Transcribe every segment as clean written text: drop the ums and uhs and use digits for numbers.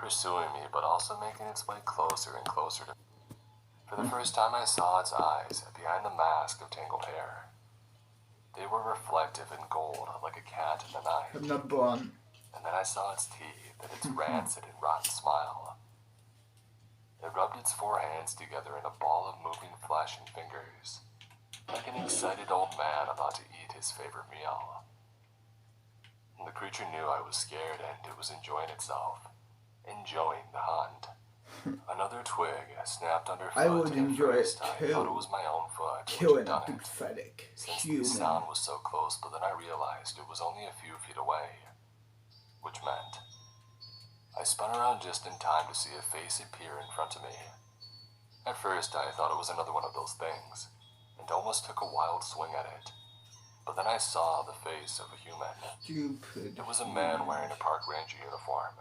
pursuing me but also making its way closer and closer to me. For the first time I saw its eyes behind the mask of tangled hair. They were reflective in gold like a cat in the night. And then I saw its teeth and its rancid and rotten smile. It rubbed its four hands together in a ball of moving flesh and fingers, like an excited old man about to eat his favorite meal. The creature knew I was scared and it was enjoying itself, enjoying the hunt. Another twig snapped underfoot. I would enjoy it I too. thought it was my own foot Killing which had a done big it. pathetic Since human. the sound was so close, but then I realized it was only a few feet away, which meant I spun around just in time to see a face appear in front of me. At first, I thought it was another one of those things, and almost took a wild swing at it. But then I saw the face of a human. Stupid. It was a man wearing a park ranger uniform.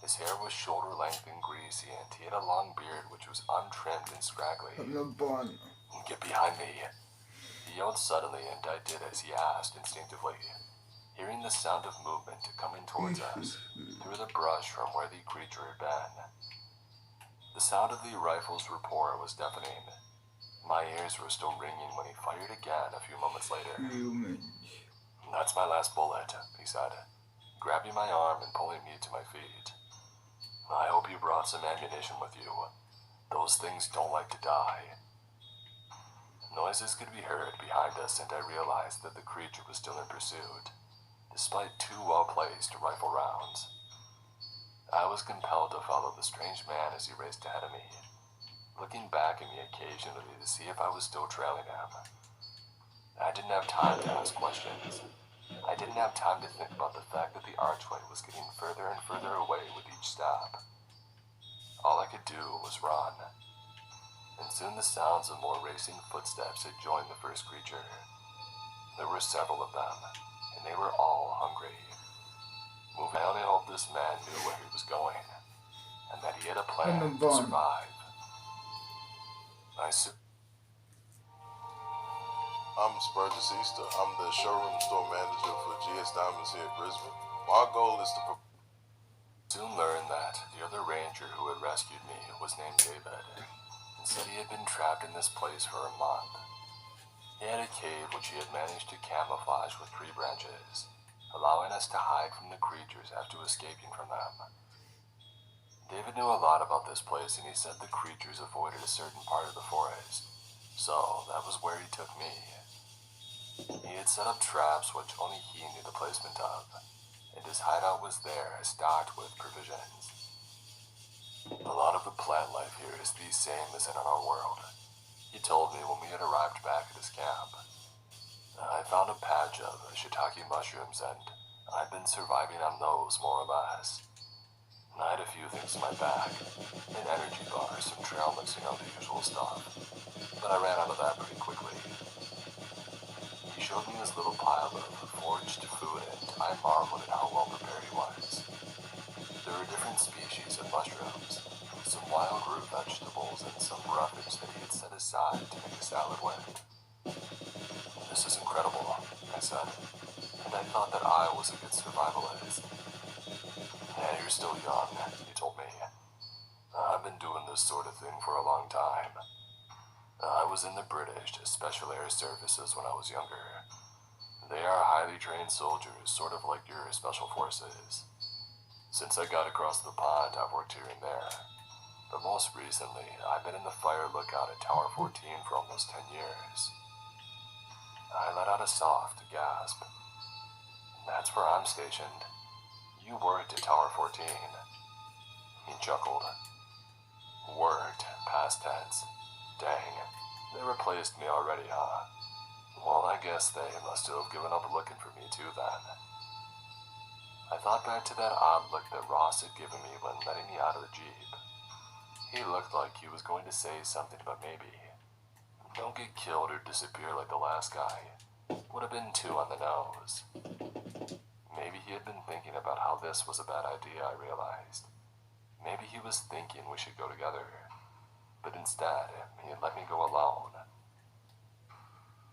His hair was shoulder-length and greasy, and he had a long beard which was untrimmed and scraggly. Get behind me, he yelled suddenly, and I did as he asked instinctively, hearing the sound of movement coming towards us through the brush from where the creature had been. The sound of the rifle's report was deafening. My ears were still ringing when he fired again a few moments later. That's my last bullet, he said, grabbing my arm and pulling me to my feet. I hope you brought some ammunition with you. Those things don't like to die. Noises could be heard behind us, and I realized that the creature was still in pursuit, despite two well-placed rifle rounds. I was compelled to follow the strange man as he raced ahead of me, looking back at me occasionally to see if I was still trailing him. I didn't have time to ask questions. I didn't have time to think about the fact that the archway was getting further and further away with each step. All I could do was run. And soon the sounds of more racing footsteps had joined the first creature. There were several of them, and they were all hungry. I only hope this man knew where he was going, and that he had a plan to survive. I'm Spurgeon Easter. I'm the showroom store manager for GS Diamonds here at Brisbane. My goal is to soon learned that the other ranger who had rescued me was named David, and said he had been trapped in this place for a month. He had a cave which he had managed to camouflage with tree branches, allowing us to hide from the creatures after escaping from them. David knew a lot about this place, and he said the creatures avoided a certain part of the forest, so that was where he took me. He had set up traps which only he knew the placement of, and his hideout was there, stocked with provisions. A lot of the plant life here is the same as in our world, he told me when we had arrived back at his camp. I found a patch of shiitake mushrooms, and I've been surviving on those more or less. I had a few things in my bag, an energy bar, some trail mix, the usual stuff, but I ran out of that pretty quickly. He showed me his little pile of foraged food, and I marveled at how well prepared he was. There were different species of mushrooms, some wild root vegetables, and some roughage that he had set aside to make a salad with. This is incredible, I said, and I thought that I was a good survivalist. Yeah, you're still young, he told me. I've been doing this sort of thing for a long time. I was in the British Special Air Services when I was younger. They are highly trained soldiers, sort of like your special forces. Since I got across the pond, I've worked here and there. But most recently, I've been in the fire lookout at Tower 14 for almost 10 years. I let out a soft gasp. That's where I'm stationed. You worked at Tower 14. He chuckled. Worked, past tense. Dang, they replaced me already, huh? Well, I guess they must have given up looking for me too then. I thought back to that odd look that Ross had given me when letting me out of the Jeep. He looked like he was going to say something, but maybe, don't get killed or disappear like the last guy, would have been too on the nose. Maybe he had been thinking about how this was a bad idea, I realized. Maybe he was thinking we should go together, but instead, he had let me go alone.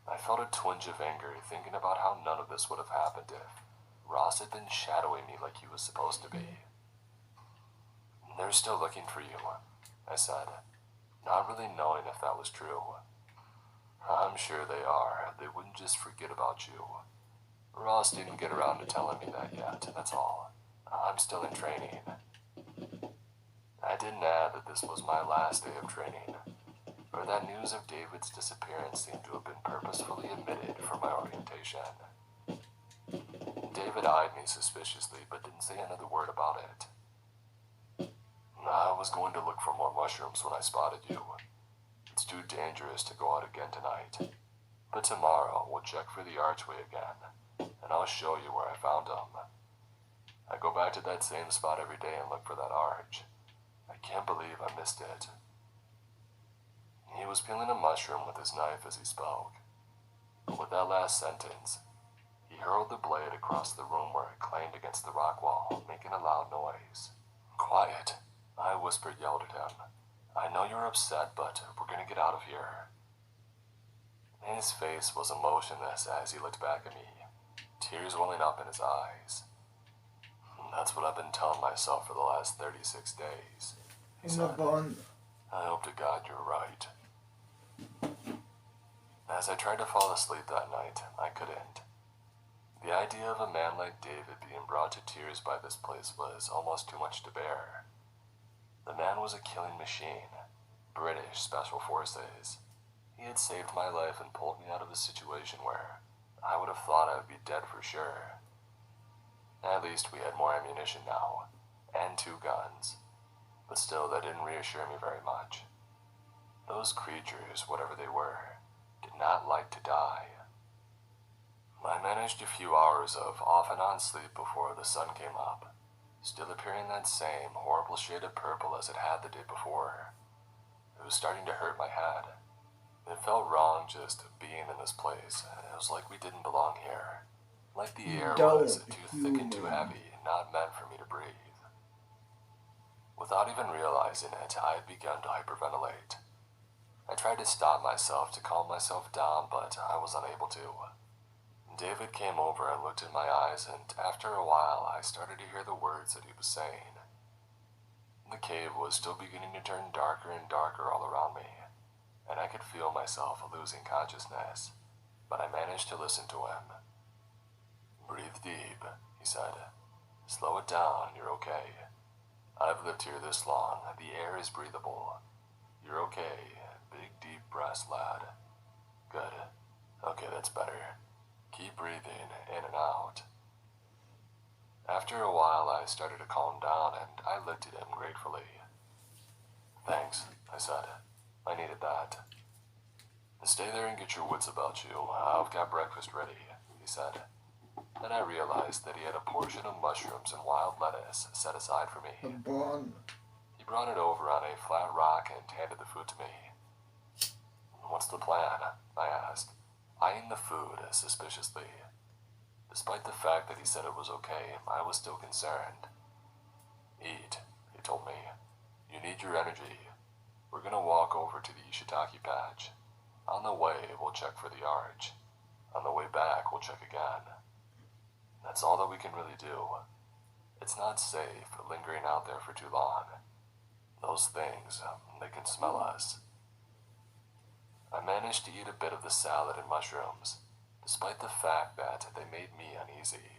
I felt a twinge of anger thinking about how none of this would have happened if Ross had been shadowing me like he was supposed to be. They're still looking for you, I said, not really knowing if that was true. I'm sure they are. They wouldn't just forget about you. Ross didn't get around to telling me that yet, that's all. I'm still in training. I didn't add that this was my last day of training, or that news of David's disappearance seemed to have been purposefully omitted from my orientation. David eyed me suspiciously, but didn't say another word about it. I was going to look for more mushrooms when I spotted you. It's too dangerous to go out again tonight. But tomorrow, we'll check for the archway again, and I'll show you where I found them. I go back to that same spot every day and look for that arch. I can't believe I missed it. He was peeling a mushroom with his knife as he spoke. But with that last sentence, he hurled the blade across the room where it clanged against the rock wall, making a loud noise. Quiet, I whispered, yelled at him. I know you're upset, but we're gonna get out of here. His face was emotionless as he looked back at me, tears welling up in his eyes. That's what I've been telling myself for the last 36 days, he said. I hope to God you're right. As I tried to fall asleep that night, I couldn't. The idea of a man like David being brought to tears by this place was almost too much to bear. The man was a killing machine, British Special Forces. He had saved my life and pulled me out of a situation where I would have thought I would be dead for sure. At least we had more ammunition now, and 2 guns. But still, that didn't reassure me very much. Those creatures, whatever they were, did not like to die. I managed a few hours of off and on sleep before the sun came up, still appearing that same horrible shade of purple as it had the day before. It was starting to hurt my head. It felt wrong just being in this place. It was like we didn't belong here. Like the air was too thick and too heavy, not meant for me to breathe. Without even realizing it, I had begun to hyperventilate. I tried to stop myself to calm myself down, but I was unable to. David came over and looked in my eyes, and after a while, I started to hear the words that he was saying. The cave was still beginning to turn darker and darker all around me, and I could feel myself losing consciousness, but I managed to listen to him. Breathe deep, he said. Slow it down, you're okay. I've lived here this long, the air is breathable. You're okay. Big deep breaths, lad. Good. Okay, that's better. Keep breathing in and out. After a while, I started to calm down, and I looked at him gratefully. Thanks, I said. I needed that. Stay there and get your wits about you. I've got breakfast ready, he said. Then I realized that he had a portion of mushrooms and wild lettuce set aside for me. He brought it over on a flat rock and handed the food to me. What's the plan? I asked, eyeing the food suspiciously. Despite the fact that he said it was okay, I was still concerned. Eat, he told me. You need your energy. We're gonna walk over to the Ishitaki patch. On the way, we'll check for the arch. On the way back, we'll check again. That's all that we can really do. It's not safe lingering out there for too long. Those things, they can smell us. I managed to eat a bit of the salad and mushrooms, despite the fact that they made me uneasy.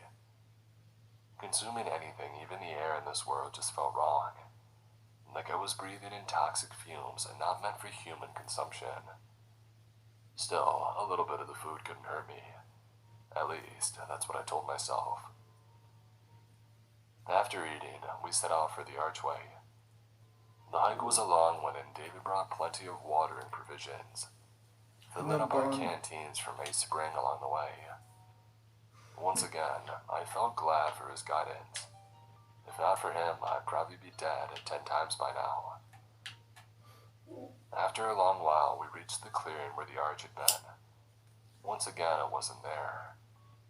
Consuming anything, even the air in this world, just felt wrong. Like I was breathing in toxic fumes and not meant for human consumption. Still, a little bit of the food couldn't hurt me. At least, that's what I told myself. After eating, we set out for the archway. The hike was a long one, and David brought plenty of water and provisions, filling up our canteens from a spring along the way. Once again, I felt glad for his guidance. If not for him, I'd probably be dead 10 times by now. After a long while, we reached the clearing where the arch had been. Once again, it wasn't there.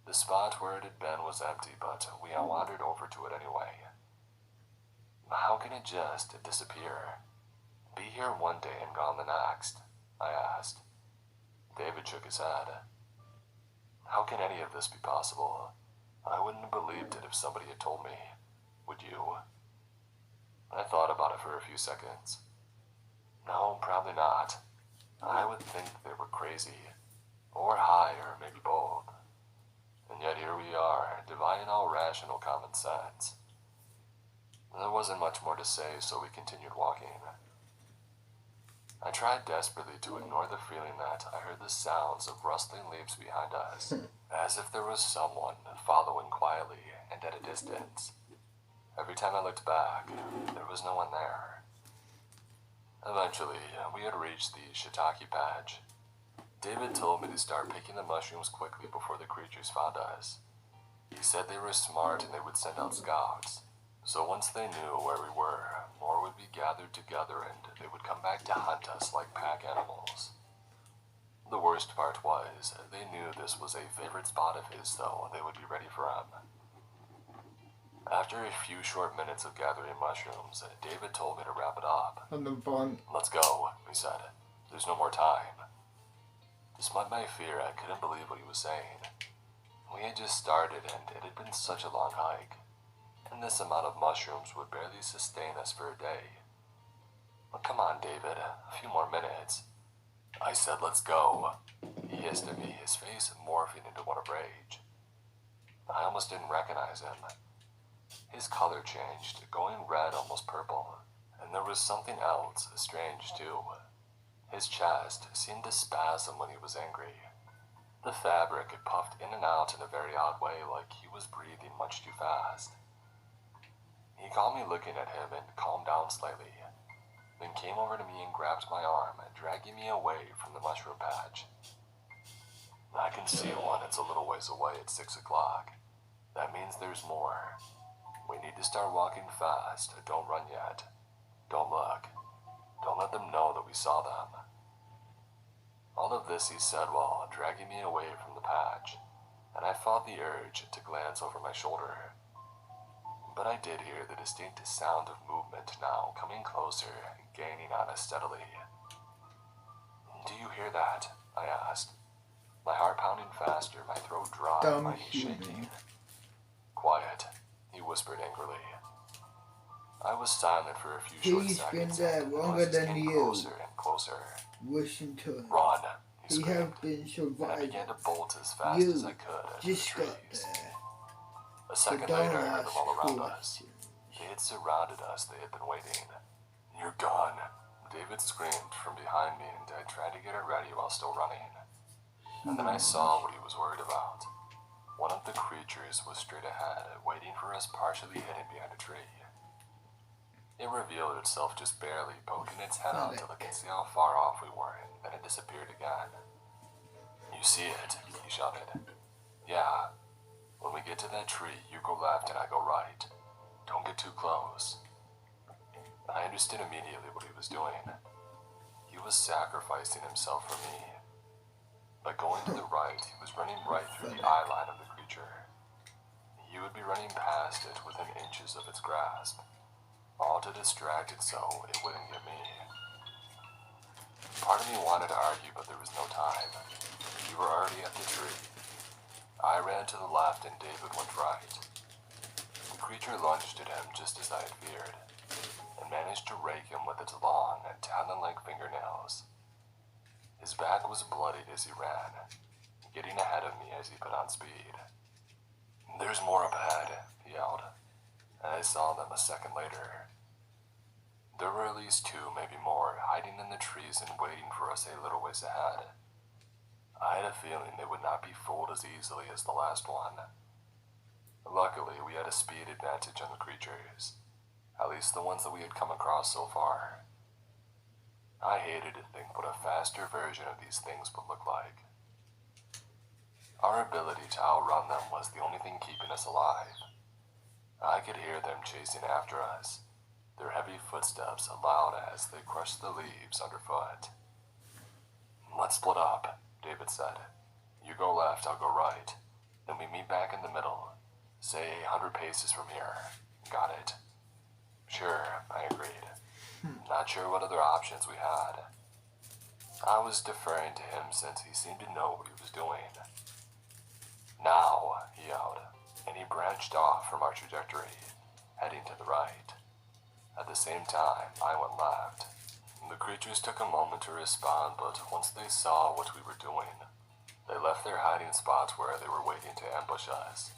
The spot where it had been was empty, but we wandered over to it anyway. How can it just disappear? Be here one day and gone the next? I asked. David shook his head. How can any of this be possible? I wouldn't have believed it if somebody had told me. Would you? I thought about it a few seconds. No, probably not. I would think they were crazy, or high, or maybe both. And yet here we are, defying all rational common sense. There wasn't much more to say, so we continued walking. I tried desperately to ignore the feeling that I heard the sounds of rustling leaves behind us, as if there was someone following quietly and at a distance. Every time I looked back, there was no one there. Eventually, we had reached the shiitake patch. David told me to start picking the mushrooms quickly before the creatures found us. He said they were smart and they would send out scouts. So once they knew where we were, more would be gathered together and they would come back to hunt us like pack animals. The worst part was, they knew this was a favorite spot of his, so they would be ready for him. After a few short minutes of gathering mushrooms, David told me to wrap it up. On the bond. Let's go, he said. There's no more time. Despite my fear, I couldn't believe what he was saying. We had just started and it had been such a long hike. And this amount of mushrooms would barely sustain us for a day. Well, come on, David, a few more minutes. I said, let's go. He hissed at me, his face morphing into one of rage. I almost didn't recognize him. His color changed, going red, almost purple. And there was something else, strange too. His chest seemed to spasm when he was angry. The fabric puffed in and out in a very odd way, like he was breathing much too fast. He caught me looking at him and calmed down slightly, then came over to me and grabbed my arm, dragging me away from the mushroom patch. I can see one, it's a little ways away at 6 o'clock. That means there's more. We need to start walking fast, don't run yet. Don't look. Don't let them know that we saw them. All of this he said while dragging me away from the patch, and I fought the urge to glance over my shoulder. But I did hear the distinct sound of movement now, coming closer, gaining on us steadily. Do you hear that? I asked. My heart pounding faster, my throat dry, my knees shaking. Quiet, he whispered angrily. I was silent for a few short He's been seconds. there longer than you. Closer and closer. Listen to him. Run, he He screamed. have been And I surviving. began to bolt as fast You as I could at the just got trees. there. A So second don't later, I heard them all ask around us. questions. They had surrounded us. They had been waiting. You're gone, David screamed from behind me, and I tried to get her ready while still running. And then I saw what he was worried about. One of the creatures was straight ahead, waiting for us partially hidden behind a tree. It revealed itself just barely, poking its head out to look and see how far off we were, and then it disappeared again. You see it, he shouted. Yeah. When we get to that tree, you go left and I go right. Don't get too close. I understood immediately what he was doing. He was sacrificing himself for me. By going to the right, he was running right through the eye line of the creature. He would be running past it within inches of its grasp, all to distract it so it wouldn't get me. Part of me wanted to argue, but there was no time. We were already at the tree. I ran to the left and David went right. The creature lunged at him just as I had feared, and managed to rake him with its long and talon-like fingernails. His back was bloodied as he ran, getting ahead of me as he put on speed. There's more up ahead, he yelled, and I saw them a second later. There were at least two, maybe more, hiding in the trees and waiting for us a little ways ahead. I had a feeling they would not be fooled as easily as the last one. Luckily, we had a speed advantage on the creatures, at least the ones that we had come across so far. I hated to think what a faster version of these things would look like. Our ability to outrun them was the only thing keeping us alive. I could hear them chasing after us, their heavy footsteps loud as they crushed the leaves underfoot. Let's split up, David said. You go left, I'll go right. Then we meet back in the middle. Say 100 paces from here. Got it. Sure, I agreed. Not sure what other options we had. I was deferring to him since he seemed to know what he was doing. Now, he yelled, and he branched off from our trajectory, heading to the right. At the the same time, I went left. The creatures took a moment to respond, but once they saw what we were doing, they left their hiding spots where they were waiting to ambush us.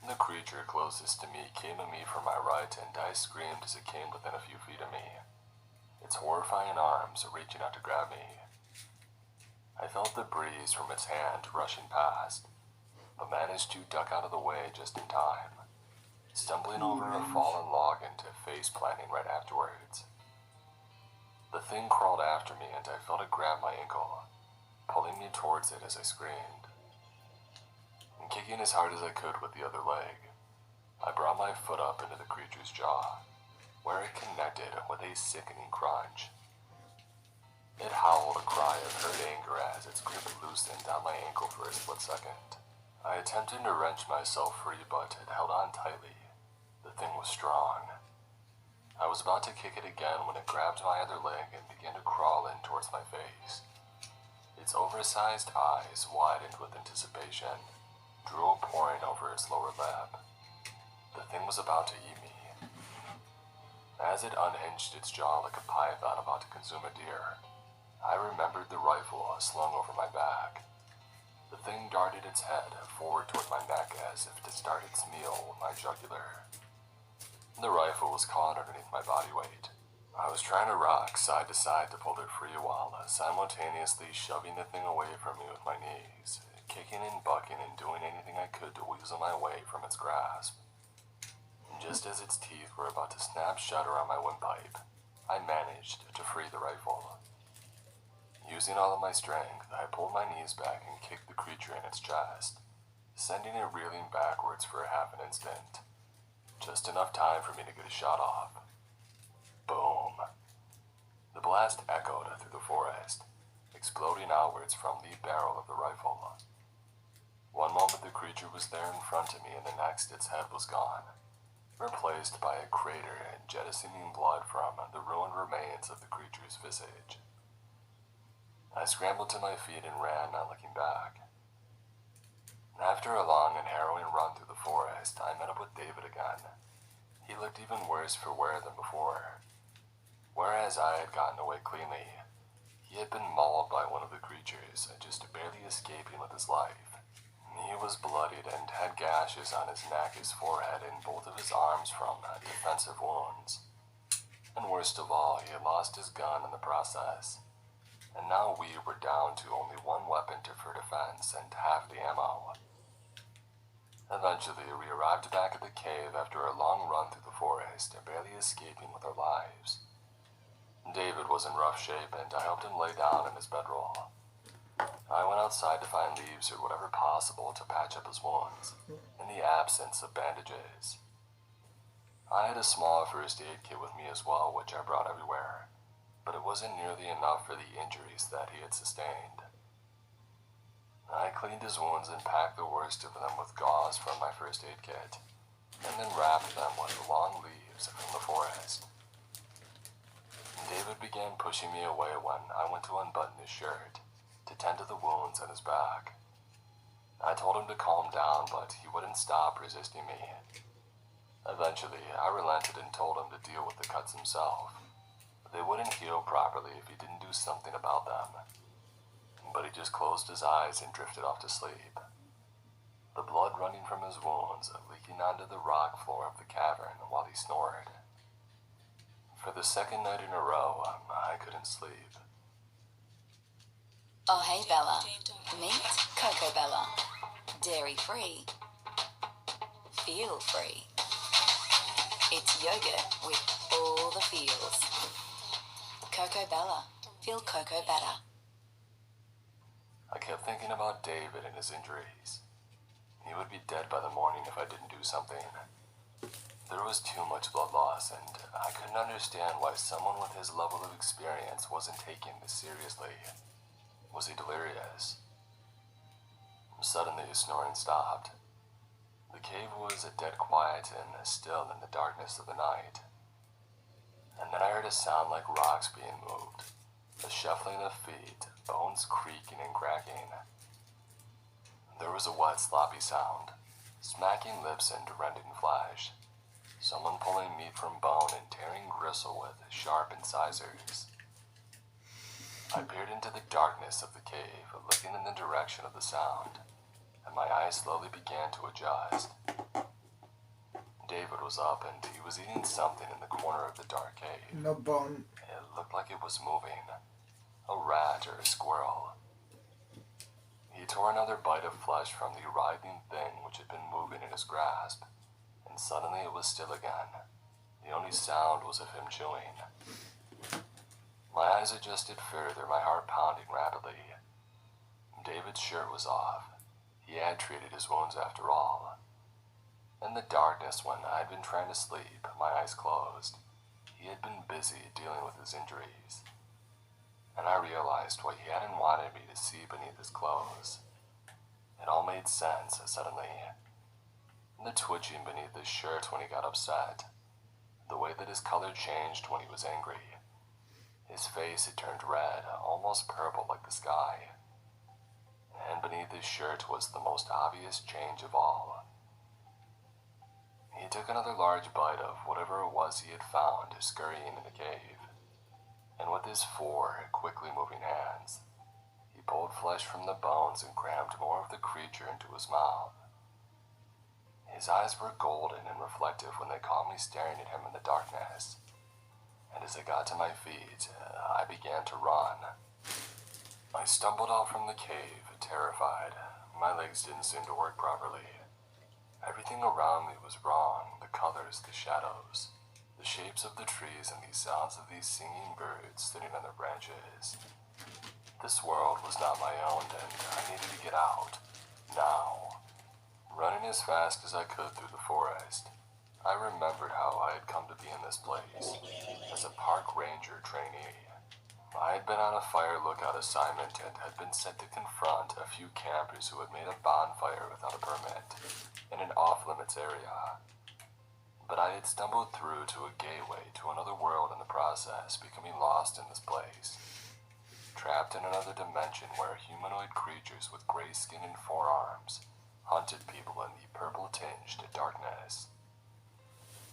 The creature closest to me came at me from my right, and I screamed as it came within a few feet of me, its horrifying arms reaching out to grab me. I felt the breeze from its hand rushing past, but managed to duck out of the way just in time, stumbling over a fallen log into face planting right afterwards. The thing crawled after me, and I felt it grab my ankle, pulling me towards it as I screamed. And kicking as hard as I could with the other leg, I brought my foot up into the creature's jaw, where it connected with a sickening crunch. It howled a cry of hurt anger as its grip loosened on my ankle for a split second. I attempted to wrench myself free, but it held on tightly. The thing was strong. I was about to kick it again when it grabbed my other leg and began to crawl in towards my face. Its oversized eyes widened with anticipation, drool pouring over its lower lip. The thing was about to eat me. As it unhinged its jaw like a python about to consume a deer, I remembered the rifle slung over my back. The thing darted its head forward toward my neck as if to start its meal with my jugular. The rifle was caught underneath my body weight. I was trying to rock side to side to pull it free while simultaneously shoving the thing away from me with my knees, kicking and bucking and doing anything I could to weasel my way from its grasp. Just as its teeth were about to snap shut around my windpipe, I managed to free the rifle. Using all of my strength, I pulled my knees back and kicked the creature in its chest, sending it reeling backwards for a half an instant. Just enough time for me to get a shot off. Boom. The blast echoed through the forest, exploding outwards from the barrel of the rifle. One moment the creature was there in front of me, and the next its head was gone, replaced by a crater jettisoning blood from the ruined remains of the creature's visage. I scrambled to my feet and ran, not looking back. After a long and harrowing run through the forest, I met up with David again. He looked even worse for wear than before. Whereas I had gotten away cleanly, he had been mauled by one of the creatures, just barely escaping with his life. He was bloodied and had gashes on his neck, his forehead, and both of his arms from defensive wounds. And worst of all, he had lost his gun in the process. And now we were down to only one weapon for defense and half the ammo. Eventually, we arrived back at the cave after a long run through the forest, barely escaping with our lives. David was in rough shape, and I helped him lay down in his bedroll. I went outside to find leaves or whatever possible to patch up his wounds, in the absence of bandages. I had a small first aid kit with me as well, which I brought everywhere, but it wasn't nearly enough for the injuries that he had sustained. I cleaned his wounds and packed the worst of them with gauze from my first aid kit, and then wrapped them with long leaves from the forest. David began pushing me away when I went to unbutton his shirt to tend to the wounds on his back. I told him to calm down, but he wouldn't stop resisting me. Eventually, I relented and told him to deal with the cuts himself. They wouldn't heal properly if he didn't do something about them. But he just closed his eyes and drifted off to sleep. The blood running from his wounds leaking onto the rock floor of the cavern while he snored. For the second night in a row, I couldn't sleep. Oh hey Bella, meet Coco Bella, dairy free, feel free. It's yogurt with all the feels. Coco Bella, feel cocoa better. I kept thinking about David and his injuries. He would be dead by the morning if I didn't do something. There was too much blood loss, and I couldn't understand why someone with his level of experience wasn't taking this seriously. Was he delirious? Suddenly, his snoring stopped. The cave was dead quiet and still in the darkness of the night. And then I heard a sound like rocks being moved, the shuffling of feet, bones creaking and cracking. There was a wet, sloppy sound, smacking lips and rending flesh. Someone pulling meat from bone and tearing bristle with sharp incisors. I peered into the darkness of the cave, looking in the direction of the sound, and my eyes slowly began to adjust. David was up and he was eating something in the corner of the dark cave. No bone. It looked like it was moving. A rat or a squirrel. He tore another bite of flesh from the writhing thing which had been moving in his grasp, and suddenly it was still again. The only sound was of him chewing. My eyes adjusted further, my heart pounding rapidly. David's shirt was off. He had treated his wounds after all. In the darkness, when I had been trying to sleep, my eyes closed. He had been busy dealing with his injuries. And I realized what he hadn't wanted me to see beneath his clothes. It all made sense suddenly. The twitching beneath his shirt when he got upset. The way that his color changed when he was angry. His face had turned red, almost purple like the sky. And beneath his shirt was the most obvious change of all. He took another large bite of whatever it was he had found scurrying in the cave, and with his 4 quickly moving hands, he pulled flesh from the bones and crammed more of the creature into his mouth. His eyes were golden and reflective when they caught me staring at him in the darkness, and as I got to my feet, I began to run. I stumbled out from the cave, terrified. My legs didn't seem to work properly. Everything around me was wrong, the colors, the shadows, the shapes of the trees, and the sounds of these singing birds sitting on their branches. This world was not my own, and I needed to get out. Now. Running as fast as I could through the forest, I remembered how I had come to be in this place, as a park ranger trainee. I had been on a fire lookout assignment and had been sent to confront a few campers who had made a bonfire without a permit in an off-limits area. But I had stumbled through to a gateway to another world in the process, becoming lost in this place. Trapped in another dimension where humanoid creatures with gray skin and forearms hunted people in the purple-tinged darkness.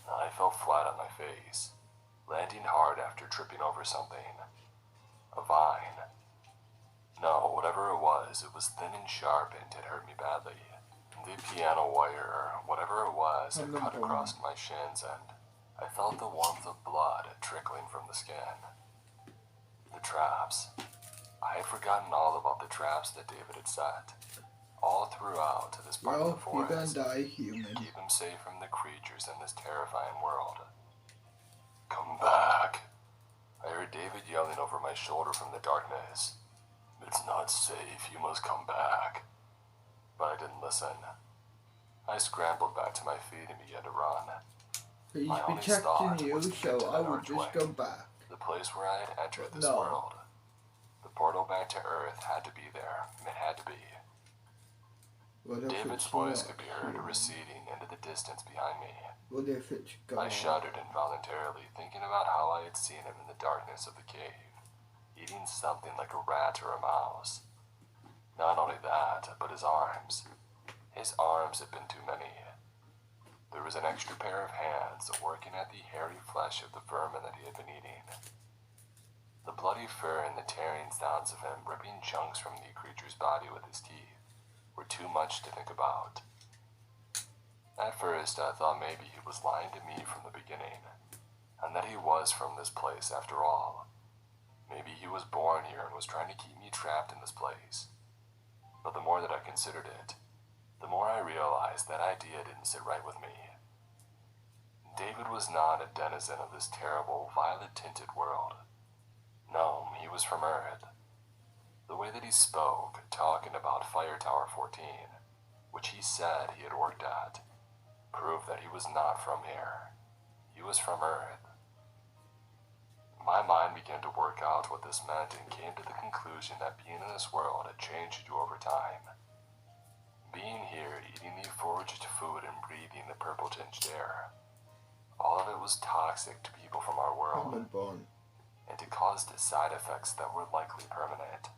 I fell flat on my face, landing hard after tripping over something. A vine. No, whatever it was thin and sharp and it hurt me badly. The piano wire, or whatever it was, had cut across my shins and I felt the warmth of blood trickling from the skin. The traps. I had forgotten all about the traps that David had set, all throughout this part of the Well, you're forest, gonna die, human. to keep him safe from the creatures in this terrifying world. Come back. I heard David yelling over my shoulder from the darkness. It's not safe, you must come back. But I didn't listen. I scrambled back to my feet and began to run. He's My only thought protecting you, was to so get to I that would just archway. go back. The place where I had entered this No. world. The portal back to Earth had to be there. It had to be. What if David's it's voice not could be heard human? receding into the distance behind me. What if it's I gone? shuddered involuntarily, thinking about how I had seen him in the darkness of the cave, eating something like a rat or a mouse. Not only that, but his arms. His arms had been too many. There was an extra pair of hands working at the hairy flesh of the vermin that he had been eating. The bloody fur and the tearing sounds of him ripping chunks from the creature's body with his teeth were too much to think about. At first, I thought maybe he was lying to me from the beginning, and that he was from this place after all. Maybe he was born here and was trying to keep me trapped in this place. But the more that I considered it, the more I realized that idea didn't sit right with me. David was not a denizen of this terrible, violet-tinted world. No, he was from Earth. The way that he spoke, talking about Fire Tower 14, which he said he had worked at, proved that he was not from here. He was from Earth. My mind began to work out what this meant and came to the conclusion that being in this world had changed you over time. Being here, eating the foraged food and breathing the purple-tinged air, all of it was toxic to people from our world, I'm born. and it caused side effects that were likely permanent.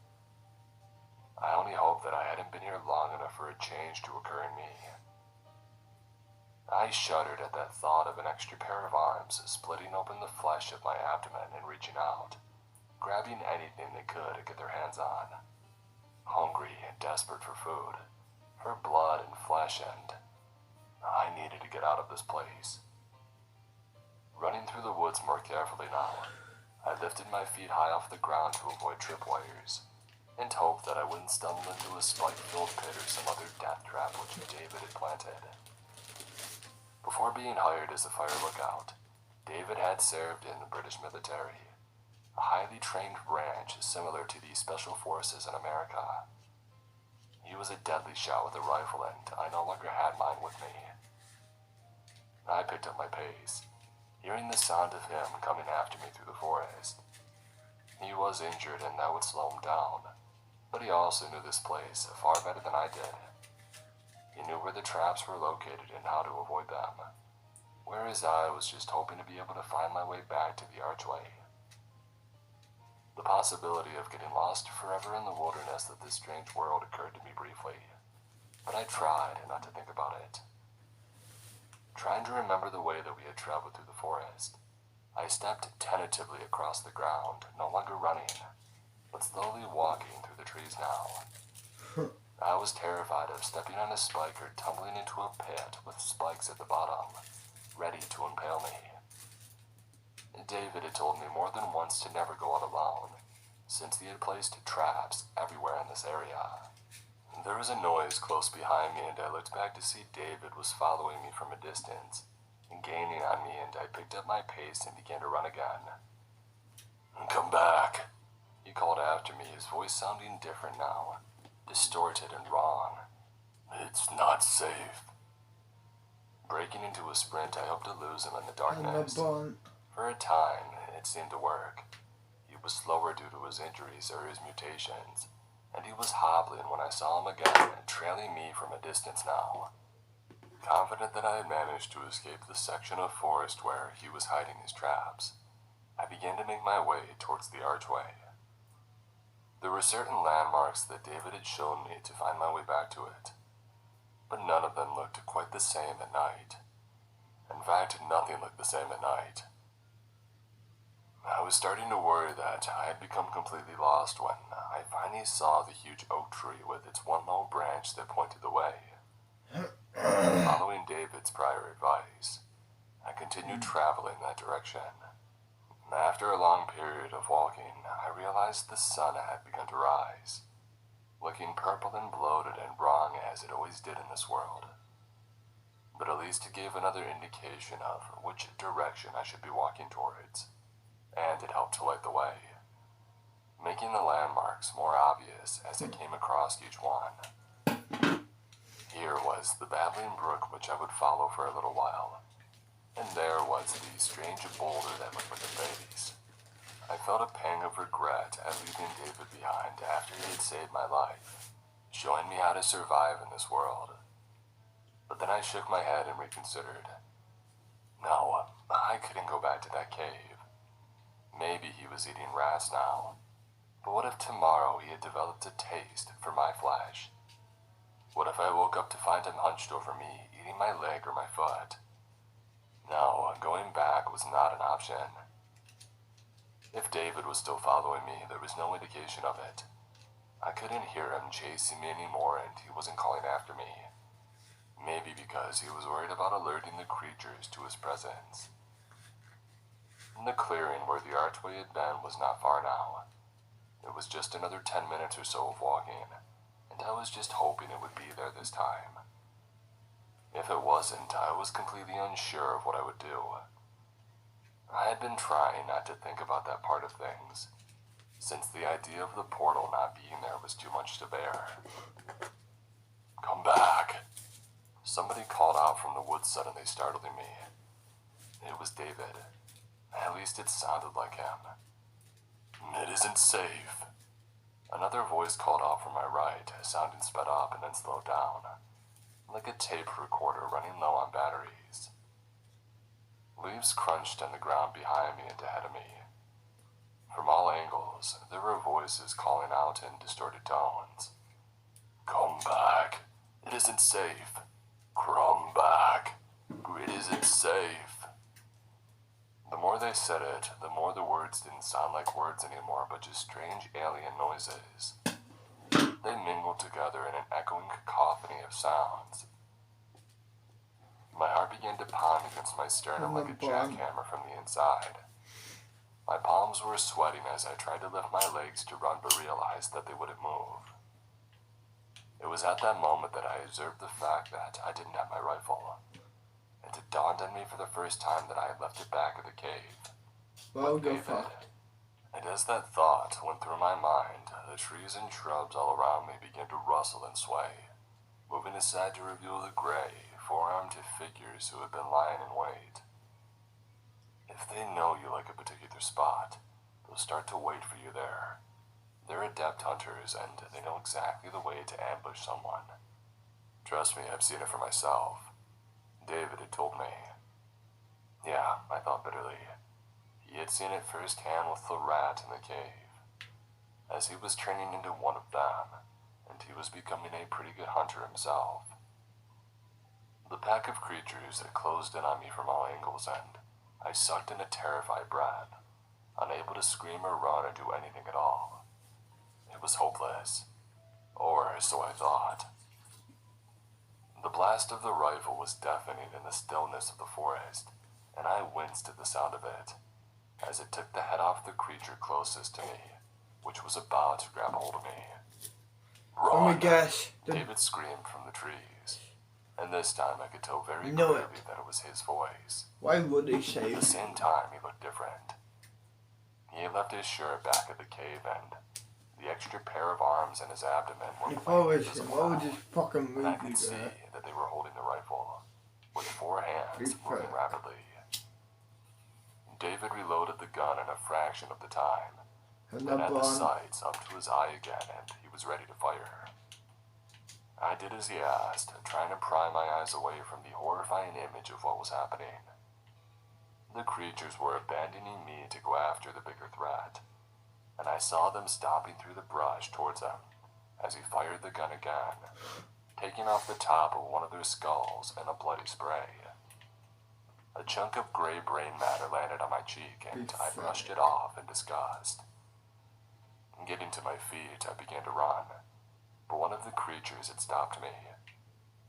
I only hope that I hadn't been here long enough for a change to occur in me. I shuddered at that thought of an extra pair of arms splitting open the flesh of my abdomen and reaching out, grabbing anything they could to get their hands on. Hungry and desperate for food, for blood and flesh, and I needed to get out of this place. Running through the woods more carefully now, I lifted my feet high off the ground to avoid tripwires, and hoped that I wouldn't stumble into a spike-filled pit or some other death trap which David had planted. Before being hired as a fire lookout, David had served in the British military, a highly trained branch similar to the Special Forces in America. He was a deadly shot with a rifle, and I no longer had mine with me. I picked up my pace, hearing the sound of him coming after me through the forest. He was injured, and that would slow him down, but he also knew this place far better than I did. He knew where the traps were located and how to avoid them, whereas I was just hoping to be able to find my way back to the archway. The possibility of getting lost forever in the wilderness of this strange world occurred to me briefly, but I tried not to think about it. Trying to remember the way that we had traveled through the forest, I stepped tentatively across the ground, no longer running, but slowly walking through the trees now. I was terrified of stepping on a spike or tumbling into a pit with spikes at the bottom, ready to impale me. David had told me more than once to never go out alone, since he had placed traps everywhere in this area. There was a noise close behind me, and I looked back to see David was following me from a distance, and gaining on me, and I picked up my pace and began to run again. "Come back," he called after me, his voice sounding different now, distorted and wrong. "It's not safe." Breaking into a sprint, I hoped to lose him in the darkness. For a time, it seemed to work. He was slower due to his injuries or his mutations, and he was hobbling when I saw him again, trailing me from a distance now. Confident that I had managed to escape the section of forest where he was hiding his traps, I began to make my way towards the archway. There were certain landmarks that David had shown me to find my way back to it, but none of them looked quite the same at night. In fact, nothing looked the same at night. I was starting to worry that I had become completely lost when I finally saw the huge oak tree with its one low branch that pointed the way. Following David's prior advice, I continued traveling that direction. After a long period of walking, I realized the sun had begun to rise, looking purple and bloated and wrong as it always did in this world. But at least it gave another indication of which direction I should be walking towards, and it helped to light the way, making the landmarks more obvious as I came across each one. Here was the babbling brook which I would follow for a little while, and there was the strange boulder that looked like a face. I felt a pang of regret at leaving David behind after he had saved my life, showing me how to survive in this world. But then I shook my head and reconsidered. No, I couldn't go back to that cave. Maybe he was eating rats now, but what if tomorrow he had developed a taste for my flesh? What if I woke up to find him hunched over me, eating my leg or my foot? No, going back was not an option. If David was still following me, there was no indication of it. I couldn't hear him chasing me anymore, and he wasn't calling after me. Maybe because he was worried about alerting the creatures to his presence. The clearing where the archway had been was not far now. It was just another 10 minutes or so of walking, and I was just hoping it would be there this time. If it wasn't, I was completely unsure of what I would do. I had been trying not to think about that part of things, since the idea of the portal not being there was too much to bear. "Come back!" Somebody called out from the woods, suddenly startling me. It was David. At least it sounded like him. "It isn't safe." Another voice called out from my right, sounding sped up and then slowed down, like a tape recorder running low on batteries. Leaves crunched on the ground behind me and ahead of me. From all angles, there were voices calling out in distorted tones. "Come back. It isn't safe. Come back." Grid isn't safe. The more they said it, the more the words didn't sound like words anymore, but just strange alien noises. They mingled together in an echoing cacophony of sounds. My heart began to pound against my sternum like a jackhammer from the inside. My palms were sweating as I tried to lift my legs to run but realized that they wouldn't move. It was at that moment that I observed the fact that I didn't have my rifle. It dawned on me for the first time that I had left it back at the cave. Well, with go David. fuck. And as that thought went through my mind, the trees and shrubs all around me began to rustle and sway, moving aside to reveal the gray, four-armed figures who had been lying in wait. If they know you like a particular spot, they'll start to wait for you there. They're adept hunters, and they know exactly the way to ambush someone. Trust me, I've seen it for myself. David had told me. Yeah, I thought bitterly. He had seen it firsthand with the rat in the cave, as he was turning into one of them, and he was becoming a pretty good hunter himself. The pack of creatures had closed in on me from all angles, and I sucked in a terrified breath, unable to scream or run or do anything at all. It was hopeless, or so I thought. The blast of the rifle was deafening in the stillness of the forest, and I winced at the sound of it, as it took the head off the creature closest to me, which was about to grab hold of me. Run! Oh my gosh. David screamed from the trees, and this time I could tell very Know clearly that it was his voice. Why would they say At the same time, he looked different. He had left his shirt back at the cave, and the extra pair of arms in his abdomen were if I was him, visible I would now. just fucking And I move you could see there. that they were holding the rifle, with 4 hands Big moving fuck. rapidly. David reloaded the gun in a fraction of the time, And and that had the bond. sights up to his eye again, and he was ready to fire. I did as he asked, trying to pry my eyes away from the horrifying image of what was happening. The creatures were abandoning me to go after the bigger threat, and I saw them stomping through the brush towards him as he fired the gun again, taking off the top of one of their skulls in a bloody spray. A chunk of gray brain matter landed on my cheek, and I brushed it off in disgust. Getting to my feet, I began to run, but one of the creatures had stopped me.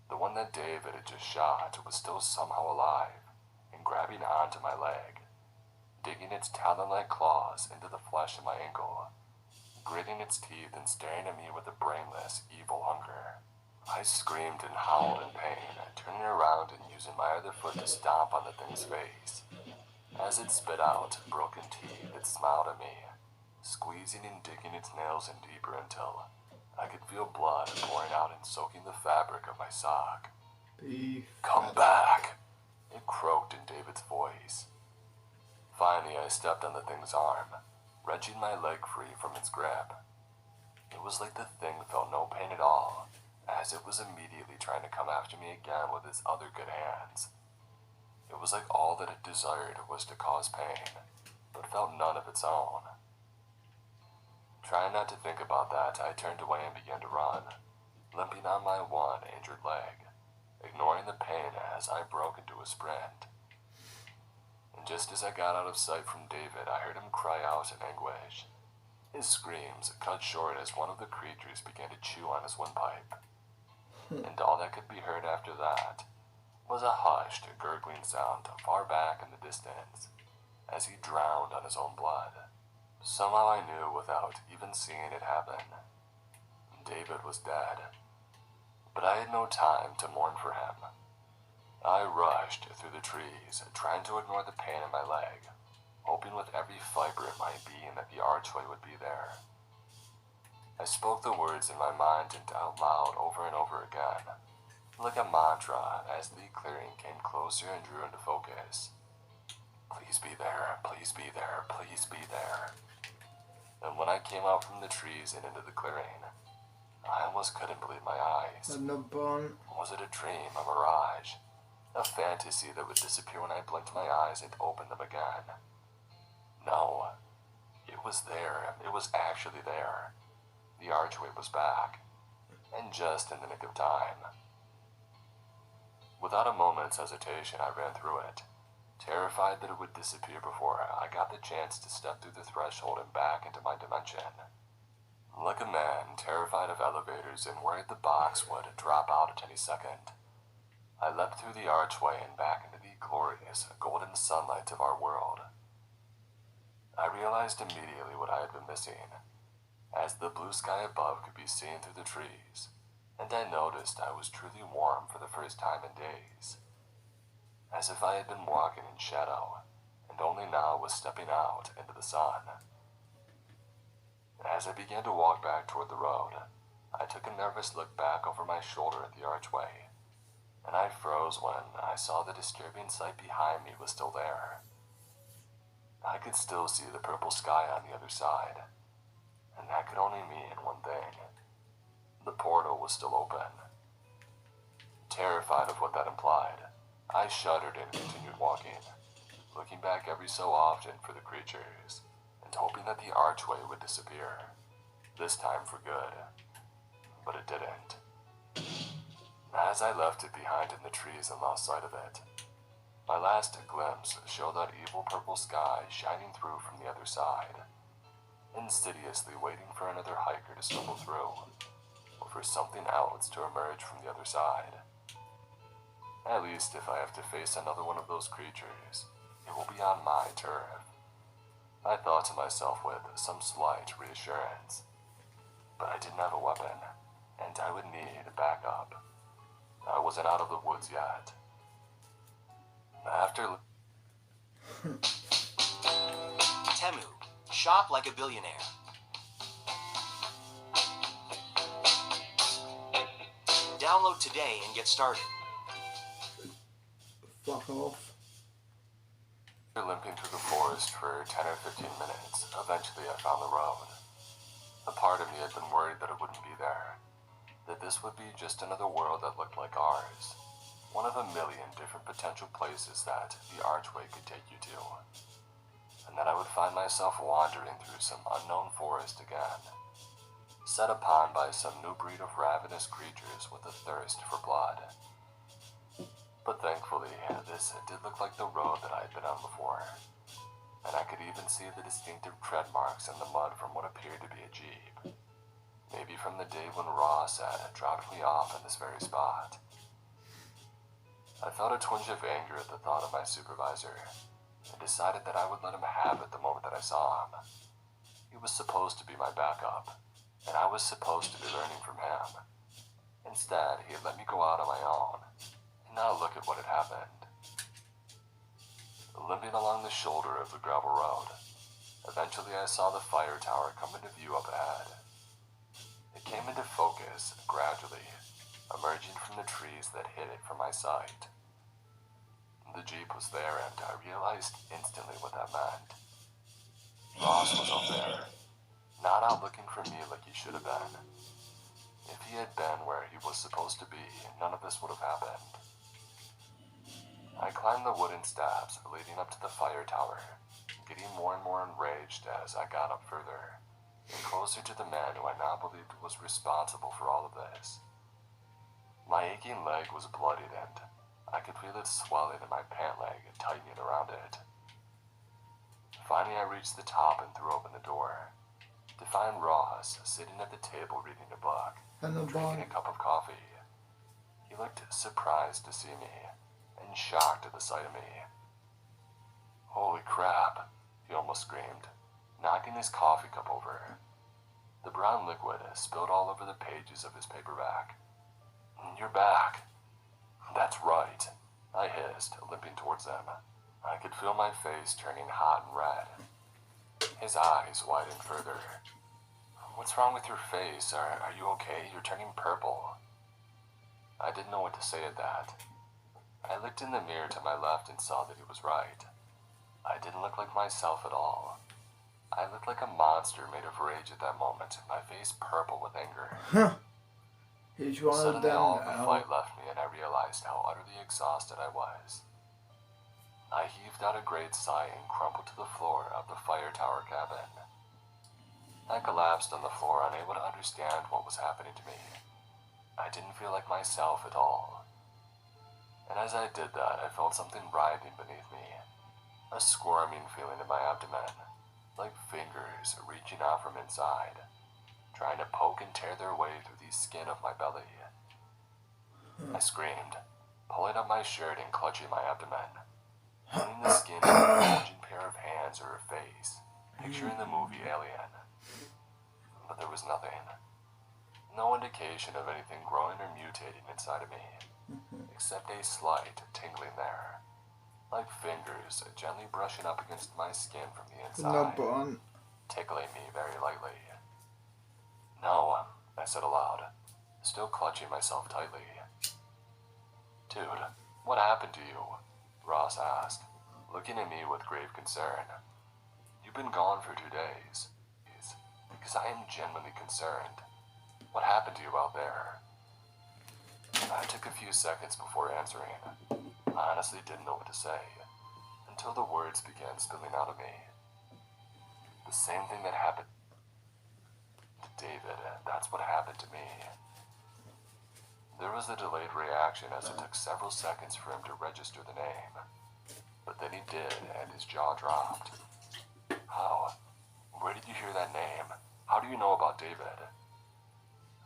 The one that David had just shot was still somehow alive and grabbing onto my leg, digging its talon-like claws into the flesh of my ankle, gritting its teeth and staring at me with a brainless, evil hunger. I screamed and howled in pain, turning around and using my other foot to stomp on the thing's face. As it spit out broken teeth, it smiled at me, squeezing and digging its nails in deeper until I could feel blood pouring out and soaking the fabric of my sock. Beef. Come back, it croaked in David's voice. Finally, I stepped on the thing's arm, wrenching my leg free from its grip. It was like the thing felt no pain at all, as it was immediately trying to come after me again with its other good hands. It was like all that it desired was to cause pain, but felt none of its own. Trying not to think about that, I turned away and began to run, limping on my one injured leg, ignoring the pain as I broke into a sprint. And just as I got out of sight from David, I heard him cry out in anguish. His screams cut short as one of the creatures began to chew on his windpipe. And all that could be heard after that was a hushed, gurgling sound far back in the distance, as he drowned on his own blood. Somehow I knew without even seeing it happen. David was dead. But I had no time to mourn for him. I rushed through the trees, trying to ignore the pain in my leg, hoping with every fiber of my being that the archway would be there. I spoke the words in my mind and out loud over and over again, like a mantra as the clearing came closer and drew into focus. Please be there, please be there, please be there. And when I came out from the trees and into the clearing, I almost couldn't believe my eyes. And the bond. Was it a dream, a mirage, a fantasy that would disappear when I blinked my eyes and opened them again? No, it was there. It was actually there. The archway was back, and just in the nick of time. Without a moment's hesitation, I ran through it, terrified that it would disappear before I got the chance to step through the threshold and back into my dimension. Like a man terrified of elevators and worried the box would drop out at any second, I leapt through the archway and back into the glorious golden sunlight of our world. I realized immediately what I had been missing, as the blue sky above could be seen through the trees, and I noticed I was truly warm for the first time in days, as if I had been walking in shadow, and only now was stepping out into the sun. As I began to walk back toward the road, I took a nervous look back over my shoulder at the archway, and I froze when I saw the disturbing sight behind me was still there. I could still see the purple sky on the other side, and that could only mean one thing. The portal was still open. Terrified of what that implied, I shuddered and continued walking, looking back every so often for the creatures, and hoping that the archway would disappear, this time for good. But it didn't. As I left it behind in the trees and lost sight of it, my last glimpse showed that evil purple sky shining through from the other side, insidiously waiting for another hiker to stumble through, or for something else to emerge from the other side. At least if I have to face another one of those creatures, it will be on my turf, I thought to myself with some slight reassurance. But I didn't have a weapon, and I would need backup. I wasn't out of the woods yet. After Temu, shop like a billionaire. Download today and get started. Fuck off. limping through the forest for 10 or 15 minutes, eventually I found the road. A part of me had been worried that it wouldn't be there, that this would be just another world that looked like ours, one of a million different potential places that the archway could take you to, and that I would find myself wandering through some unknown forest again, set upon by some new breed of ravenous creatures with a thirst for blood. But thankfully, this did look like the road that I had been on before, and I could even see the distinctive tread marks in the mud from what appeared to be a jeep, maybe from the day when Ross had dropped me off in this very spot. I felt a twinge of anger at the thought of my supervisor, and decided that I would let him have it the moment that I saw him. He was supposed to be my backup, and I was supposed to be learning from him. Instead, he had let me go out on my own, and now look at what had happened. Limping along the shoulder of the gravel road, eventually I saw the fire tower come into view up ahead. It came into focus gradually, emerging from the trees that hid it from my sight. The jeep was there, and I realized instantly what that meant. Ross was up there, not out looking for me like he should have been. If he had been where he was supposed to be, none of this would have happened. I climbed the wooden steps leading up to the fire tower, getting more and more enraged as I got up further, and closer to the man who I now believed was responsible for all of this. My aching leg was bloodied, and I could feel it swelling in my pant leg and tightening around it. Finally, I reached the top and threw open the door, to find Ross sitting at the table reading a book, And the drinking a bar. cup of coffee. He looked surprised to see me, and shocked at the sight of me. "Holy crap," he almost screamed, knocking his coffee cup over. The brown liquid spilled all over the pages of his paperback. "You're back." "That's right," I hissed, limping towards him. I could feel my face turning hot and red. His eyes widened further. "What's wrong with your face? Are you okay? You're turning purple." I didn't know what to say at that. I looked in the mirror to my left and saw that he was right. I didn't look like myself at all. I looked like a monster made of rage at that moment, my face purple with anger. Huh. He's one of Suddenly them all of the now. fight left me, and I realized how utterly exhausted I was. I heaved out a great sigh and crumpled to the floor of the fire tower cabin. I collapsed on the floor, unable to understand what was happening to me. I didn't feel like myself at all. And as I did that, I felt something writhing beneath me. A squirming feeling in my abdomen, like fingers reaching out from inside, trying to poke and tear their way through the skin of my belly. I screamed, pulling up my shirt and clutching my abdomen, feeling the skin of a bulging pair of hands or a face, picturing the movie Alien. But there was nothing. No indication of anything growing or mutating inside of me, except a slight tingling there, like fingers gently brushing up against my skin from the inside, Bond. tickling me very lightly. No, I said aloud, still clutching myself tightly. Dude, what happened to you? Ross asked, looking at me with grave concern. You've been gone for 2 days. Because I am genuinely concerned. What happened to you out there? I took a few seconds before answering. I honestly didn't know what to say, until the words began spilling out of me. The same thing that happened to David, that's what happened to me. There was a delayed reaction as it took several seconds for him to register the name. But then he did, and his jaw dropped. How? Where did you hear that name? How do you know about David?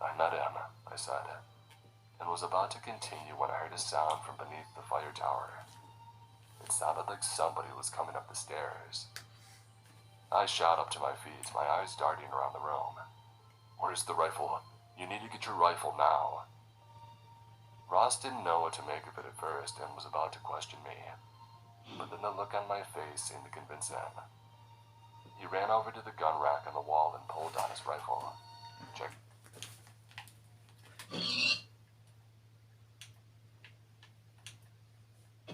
I met him, I said, and was about to continue when I heard a sound from beneath the fire tower. It sounded like somebody was coming up the stairs. I shot up to my feet, my eyes darting around the room. Where's the rifle? You need to get your rifle now. Ross didn't know what to make of it at first and was about to question me, but then the look on my face seemed to convince him. He ran over to the gun rack on the wall and pulled out his rifle. Check.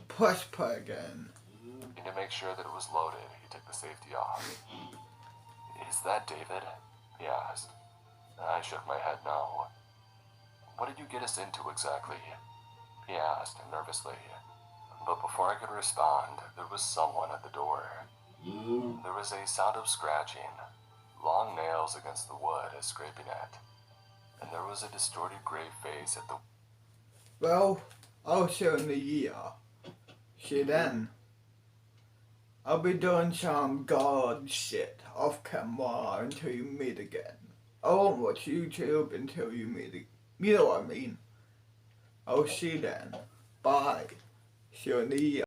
Push play again. And to make sure that it was loaded, he took the safety off. Is that David? He asked. I shook my head no. What did you get us into exactly? He asked nervously. But before I could respond, there was someone at the door. There was a sound of scratching, long nails against the wood as scraping it, and there was a distorted gray face at the... Well, I'll see you in a year. See you then. I'll be doing some god shit off camera until you meet again. I won't watch YouTube until you meet again. You know what I mean. I'll see you then. Bye. See you in a year.